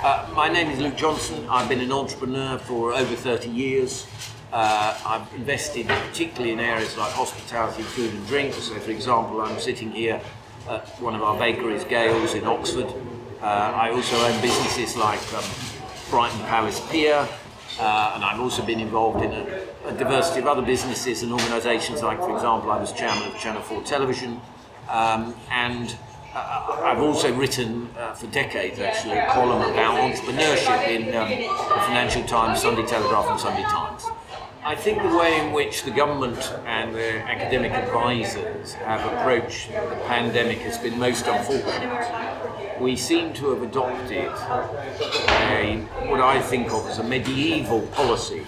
My name is Luke Johnson. I've been an entrepreneur for over 30 years. I've invested particularly in areas like hospitality, food and drink. So for example, I'm sitting here at one of our bakeries, Gales in Oxford. I also own businesses like Brighton Palace Pier, and I've also been involved in a diversity of other businesses and organisations, like for example I was chairman of Channel 4 Television, and I've also written for decades actually a column about entrepreneurship in the Financial Times, Sunday Telegraph and Sunday Times. I think the way in which the government and their academic advisors have approached the pandemic has been most unfortunate. We seem to have adopted what I think of as a medieval policy,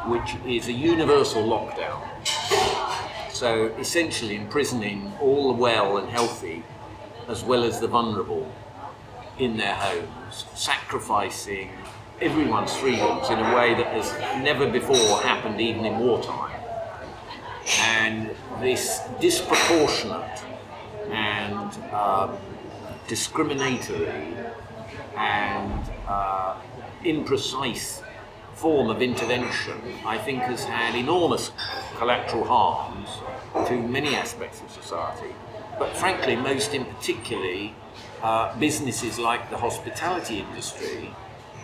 which is a universal lockdown. So essentially imprisoning all the well and healthy as well as the vulnerable in their homes, sacrificing everyone's freedoms in a way that has never before happened even in wartime. And this disproportionate and discriminatory and imprecise form of intervention, I think, has had enormous collateral harms to many aspects of society, but frankly most in particularly businesses like the hospitality industry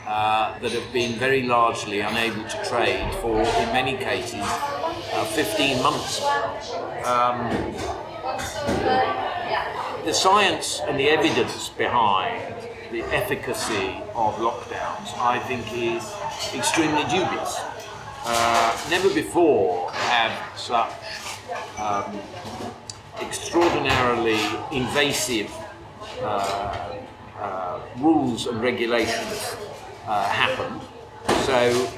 that have been very largely unable to trade for, in many cases, 15 months. The science and the evidence behind the efficacy of lockdowns, I think, is extremely dubious. Never before have such extraordinarily invasive rules and regulations happened. So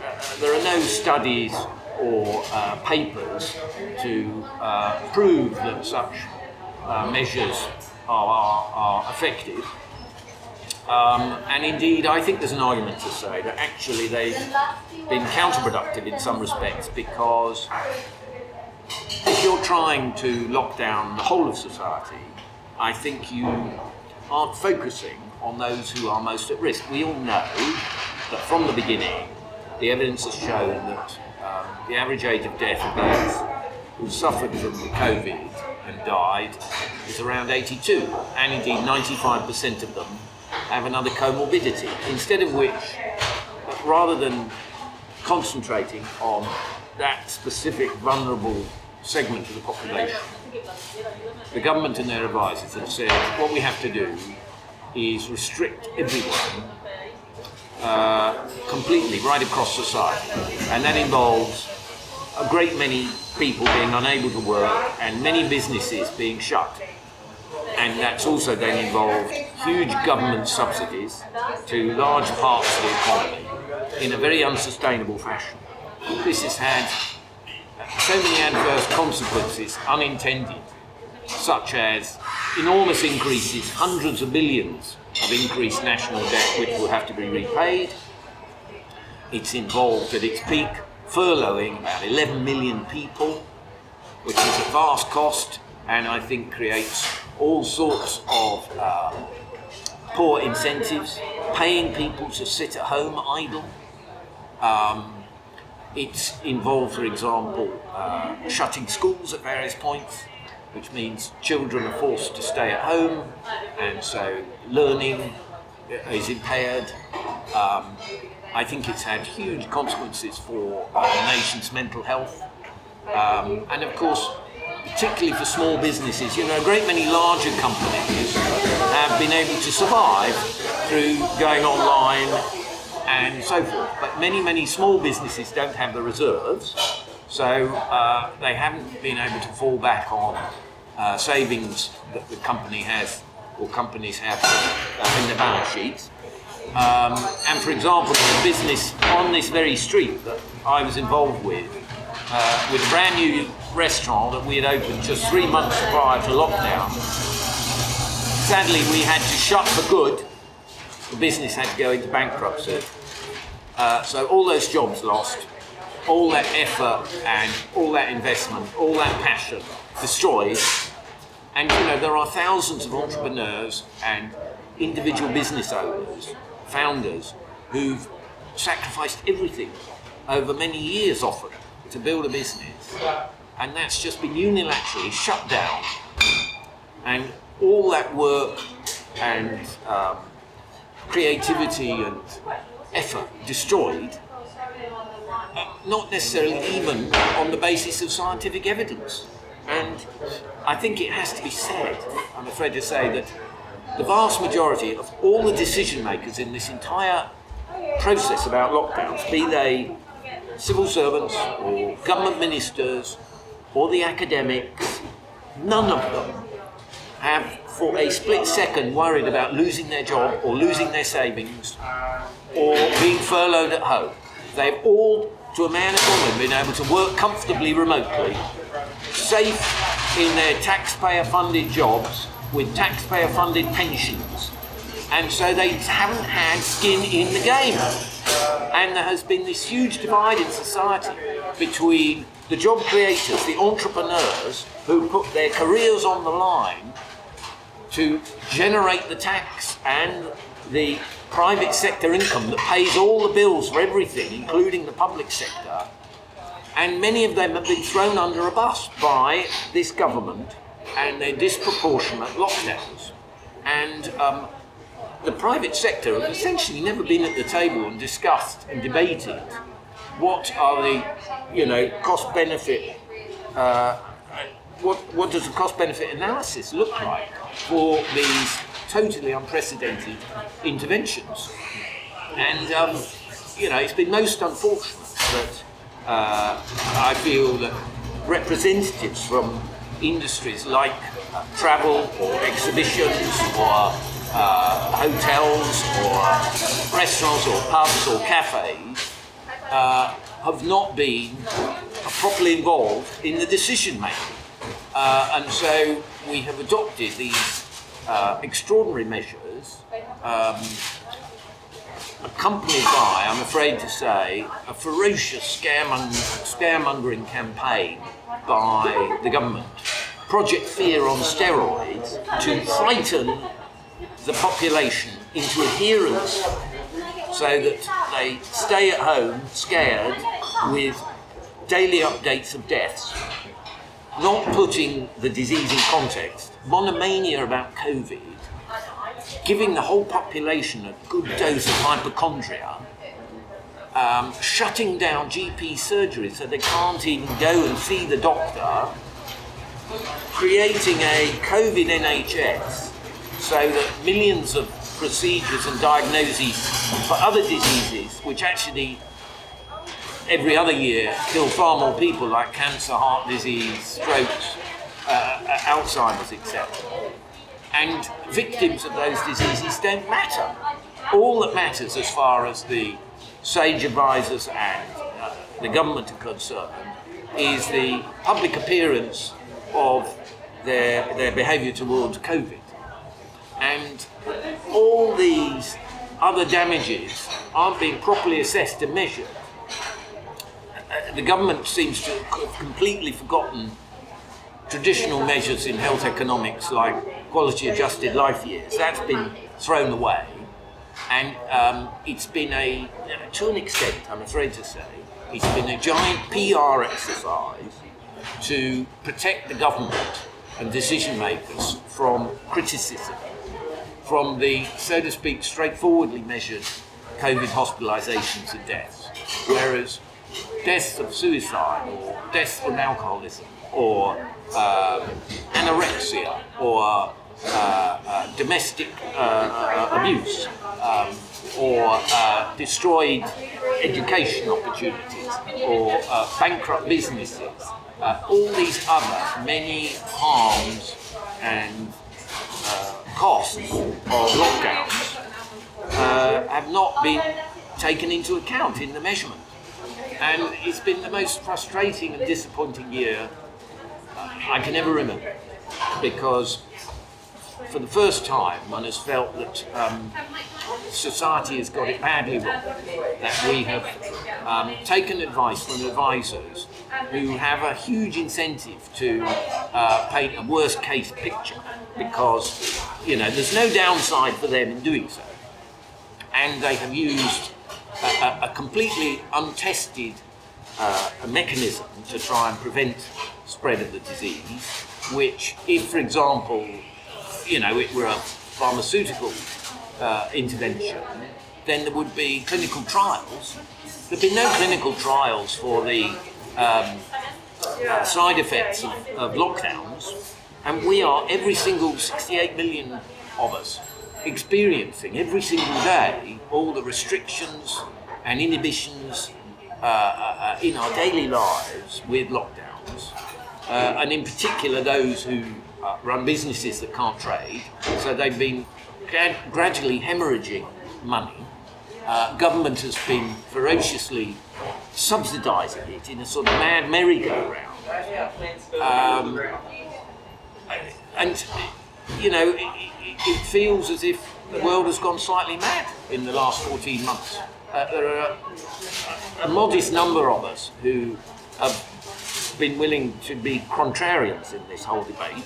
there are no studies or papers to prove that such measures are effective. And indeed, I think there's an argument to say that actually they've been counterproductive in some respects, because if you're trying to lock down the whole of society, I think you aren't focusing on those who are most at risk. We all know that from the beginning, the evidence has shown that the average age of death of those who suffered from the COVID and died is around 82, and indeed 95% of them have another comorbidity, instead of which, rather than concentrating on that specific vulnerable segment of the population, the government and their advisors have said what we have to do is restrict everyone completely right across society, and that involves a great many people being unable to work and many businesses being shut. And that's also then involved huge government subsidies to large parts of the economy in a very unsustainable fashion. This has had so many adverse consequences, unintended, such as enormous increases, hundreds of billions of increased national debt which will have to be repaid. It's involved at its peak furloughing about 11 million people, which is a vast cost, and I think creates all sorts of poor incentives, paying people to sit at home idle. It's involved, for example, shutting schools at various points, which means children are forced to stay at home, and so learning is impaired. I think it's had huge consequences for the nation's mental health, and of course, particularly for small businesses. You know, a great many larger companies have been able to survive through going online and so forth, but many small businesses don't have the reserves, so they haven't been able to fall back on savings that the company has, or companies have in their balance sheets. And for example, the business on this very street that I was involved with a brand new restaurant that we had opened just 3 months prior to lockdown. Sadly, we had to shut for good. The business had to go into bankruptcy. So all those jobs lost, all that effort and all that investment, all that passion destroyed. And you know, there are thousands of entrepreneurs and individual business owners founders who've sacrificed everything over many years often to build a business, and that's just been unilaterally shut down, and all that work and creativity and effort destroyed, not necessarily even on the basis of scientific evidence. And I think it has to be said, I'm afraid to say, that the vast majority of all the decision makers in this entire process about lockdowns, be they civil servants or government ministers or the academics, none of them have for a split second worried about losing their job or losing their savings or being furloughed at home. They've all, to a man and woman, been able to work comfortably remotely, safe in their taxpayer-funded jobs with taxpayer-funded pensions, and so they haven't had skin in the game. And there has been this huge divide in society between the job creators, the entrepreneurs, who put their careers on the line to generate the tax and the private sector income that pays all the bills for everything, including the public sector, and many of them have been thrown under a bus by this government and their disproportionate lockdowns. And the private sector have essentially never been at the table and discussed and debated what are the, cost-benefit, what does the cost-benefit analysis look like for these totally unprecedented interventions. And, it's been most unfortunate that I feel that representatives from industries like travel or exhibitions or hotels or restaurants or pubs or cafes have not been properly involved in the decision making. And so we have adopted these extraordinary measures, accompanied by, I'm afraid to say, a ferocious scaremongering campaign by the government. Project Fear on steroids to frighten the population into adherence so that they stay at home scared with daily updates of deaths, not putting the disease in context, monomania about COVID, giving the whole population a good dose of hypochondria, shutting down GP surgeries so they can't even go and see the doctor, creating a COVID NHS so that millions of procedures and diagnoses for other diseases, which actually every other year kill far more people, like cancer, heart disease, strokes, Alzheimer's, etc. And victims of those diseases don't matter. All that matters, as far as the sage advisors and the government are concerned, is the public appearance of their behaviour towards COVID. And all these other damages aren't being properly assessed and measured. The government seems to have completely forgotten traditional measures in health economics like quality adjusted life years. That's been thrown away. And it's been to an extent, I'm afraid to say, it's been a giant PR exercise to protect the government and decision makers from criticism, from the, so to speak, straightforwardly measured COVID hospitalisations and deaths. Whereas deaths of suicide or deaths from alcoholism or anorexia or domestic abuse or destroyed education opportunities or bankrupt businesses, all these other many harms and costs of lockdowns have not been taken into account in the measurement. And it's been the most frustrating and disappointing year I can ever remember, because for the first time one has felt that society has got it badly wrong, that we have taken advice from advisors who have a huge incentive to paint a worst case picture, because there's no downside for them in doing so. and they have used a completely untested a mechanism to try and prevent spread of the disease, which, if, for example, it were a pharmaceutical intervention, then there would be clinical trials. There'd be no clinical trials for the side effects of lockdowns, and we are, every single 68 million of us, experiencing every single day all the restrictions and inhibitions in our daily lives with lockdowns, and in particular those who run businesses that can't trade. So they've been gradually hemorrhaging money. Government has been ferociously subsidising it in a sort of mad merry-go-round. And it feels as if the world has gone slightly mad in the last 14 months. There are a modest number of us who have been willing to be contrarians in this whole debate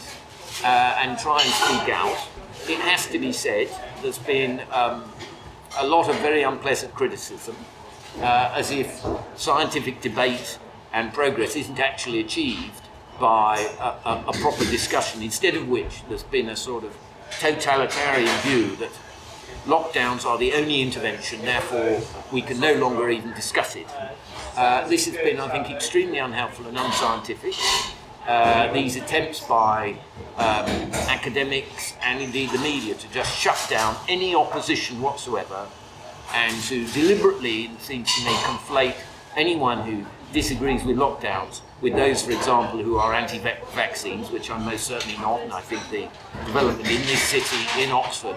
and try and speak out. It has to be said, there's been a lot of very unpleasant criticism, as if scientific debate and progress isn't actually achieved by a proper discussion, instead of which there's been a sort of totalitarian view that lockdowns are the only intervention, therefore we can no longer even discuss it. This has been, I think, extremely unhelpful and unscientific. These attempts by academics and indeed the media to just shut down any opposition whatsoever, and to deliberately, it seems to me, conflate anyone who disagrees with lockdowns with those, for example, who are anti-vaccines, which I'm most certainly not, and I think the development in this city, in Oxford,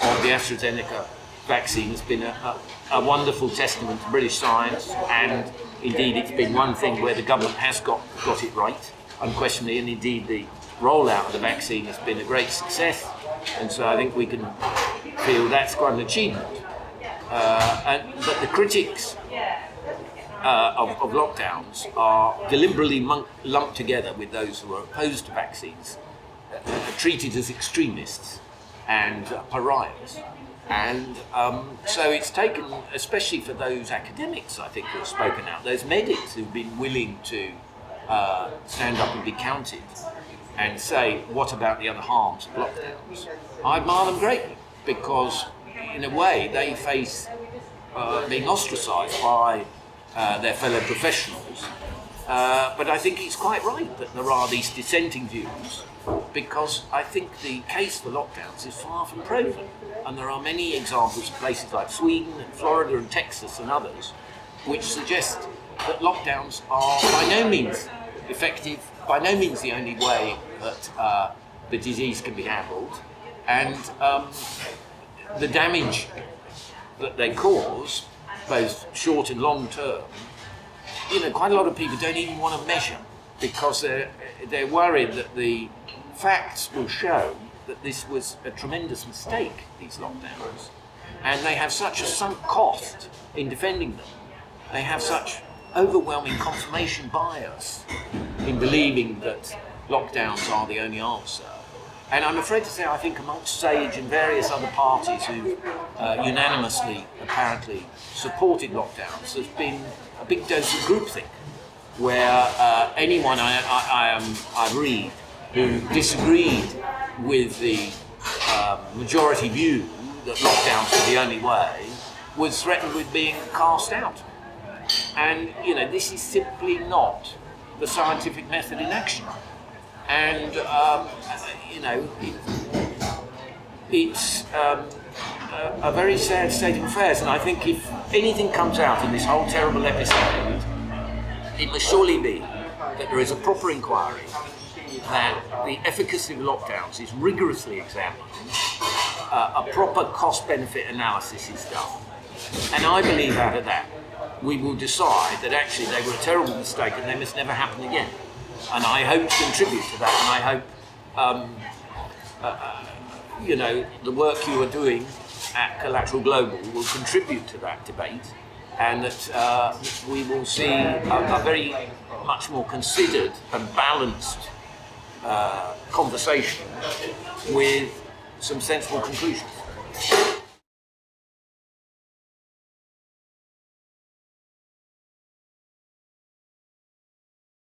of the AstraZeneca vaccine has been a wonderful testament to British science, and indeed it's been one thing where the government has got it right, unquestionably, and indeed the rollout of the vaccine has been a great success, and so I think we can feel that's quite an achievement. But the critics of lockdowns are deliberately lumped together with those who are opposed to vaccines, treated as extremists and pariahs. And so it's taken, especially for those academics, I think, who have spoken out, those medics who've been willing to stand up and be counted and say, what about the other harms of lockdowns? I admire them greatly, because in a way they face being ostracised by their fellow professionals. But I think it's quite right that there are these dissenting views, because I think the case for lockdowns is far from proven. And there are many examples of places like Sweden and Florida and Texas and others which suggest that lockdowns are by no means effective, by no means the only way that the disease can be handled. And the damage that they cause, both short and long term, quite a lot of people don't even want to measure, because they're worried that the facts will show that this was a tremendous mistake, these lockdowns, and they have such a sunk cost in defending them. They have such overwhelming confirmation bias in believing that lockdowns are the only answer. And I'm afraid to say, I think amongst SAGE and various other parties who unanimously, apparently, supported lockdowns, there's been a big dose of groupthink, where anyone I read who disagreed with the majority view that lockdowns were the only way was threatened with being cast out. And, this is simply not the scientific method in action. And, it's a very sad state of affairs. And I think if anything comes out in this whole terrible episode, it must surely be that there is a proper inquiry, that the efficacy of lockdowns is rigorously examined, a proper cost-benefit analysis is done. And I believe out of that, we will decide that actually they were a terrible mistake and they must never happen again. And I hope to contribute to that, and I hope, the work you are doing at Collateral Global will contribute to that debate, and that we will see a very much more considered and balanced conversation with some sensible conclusions.